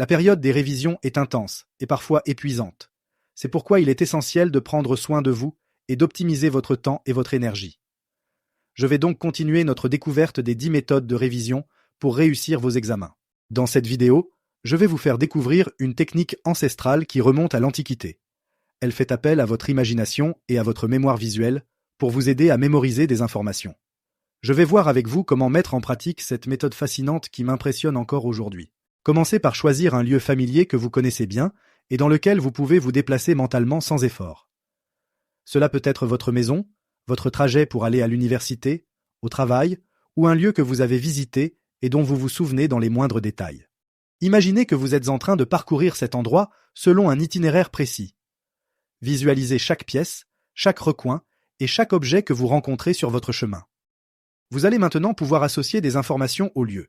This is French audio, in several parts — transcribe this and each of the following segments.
La période des révisions est intense et parfois épuisante. C'est pourquoi il est essentiel de prendre soin de vous et d'optimiser votre temps et votre énergie. Je vais donc continuer notre découverte des 10 méthodes de révision pour réussir vos examens. Dans cette vidéo, je vais vous faire découvrir une technique ancestrale qui remonte à l'Antiquité. Elle fait appel à votre imagination et à votre mémoire visuelle pour vous aider à mémoriser des informations. Je vais voir avec vous comment mettre en pratique cette méthode fascinante qui m'impressionne encore aujourd'hui. Commencez par choisir un lieu familier que vous connaissez bien et dans lequel vous pouvez vous déplacer mentalement sans effort. Cela peut être votre maison, votre trajet pour aller à l'université, au travail, ou un lieu que vous avez visité et dont vous vous souvenez dans les moindres détails. Imaginez que vous êtes en train de parcourir cet endroit selon un itinéraire précis. Visualisez chaque pièce, chaque recoin et chaque objet que vous rencontrez sur votre chemin. Vous allez maintenant pouvoir associer des informations au lieu.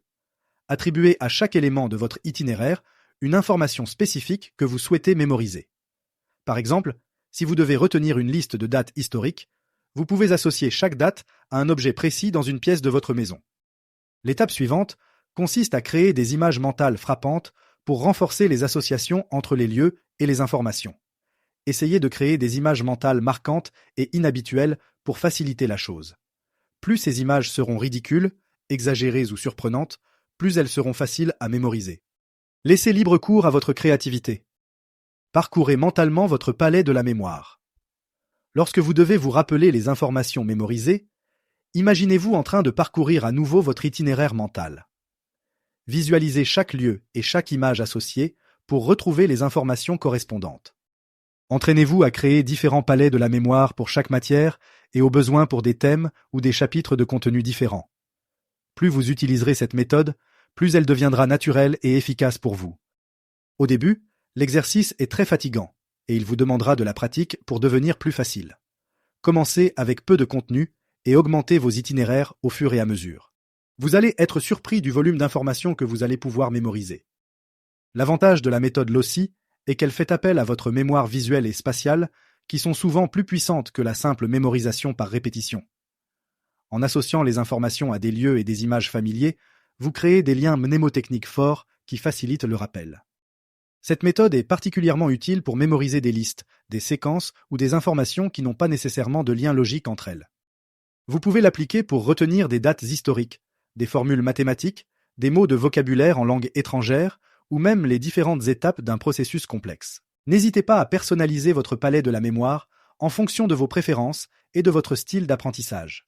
Attribuez à chaque élément de votre itinéraire une information spécifique que vous souhaitez mémoriser. Par exemple, si vous devez retenir une liste de dates historiques, vous pouvez associer chaque date à un objet précis dans une pièce de votre maison. L'étape suivante consiste à créer des images mentales frappantes pour renforcer les associations entre les lieux et les informations. Essayez de créer des images mentales marquantes et inhabituelles pour faciliter la chose. Plus ces images seront ridicules, exagérées ou surprenantes, plus elles seront faciles à mémoriser. Laissez libre cours à votre créativité. Parcourez mentalement votre palais de la mémoire. Lorsque vous devez vous rappeler les informations mémorisées, imaginez-vous en train de parcourir à nouveau votre itinéraire mental. Visualisez chaque lieu et chaque image associée pour retrouver les informations correspondantes. Entraînez-vous à créer différents palais de la mémoire pour chaque matière et au besoin pour des thèmes ou des chapitres de contenu différents. Plus vous utiliserez cette méthode, plus elle deviendra naturelle et efficace pour vous. Au début, l'exercice est très fatigant et il vous demandera de la pratique pour devenir plus facile. Commencez avec peu de contenu et augmentez vos itinéraires au fur et à mesure. Vous allez être surpris du volume d'informations que vous allez pouvoir mémoriser. L'avantage de la méthode Loci est qu'elle fait appel à votre mémoire visuelle et spatiale qui sont souvent plus puissantes que la simple mémorisation par répétition. En associant les informations à des lieux et des images familiers, vous créez des liens mnémotechniques forts qui facilitent le rappel. Cette méthode est particulièrement utile pour mémoriser des listes, des séquences ou des informations qui n'ont pas nécessairement de lien logique entre elles. Vous pouvez l'appliquer pour retenir des dates historiques, des formules mathématiques, des mots de vocabulaire en langue étrangère ou même les différentes étapes d'un processus complexe. N'hésitez pas à personnaliser votre palais de la mémoire en fonction de vos préférences et de votre style d'apprentissage.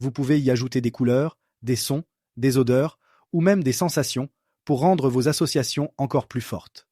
Vous pouvez y ajouter des couleurs, des sons, des odeurs ou même des sensations pour rendre vos associations encore plus fortes.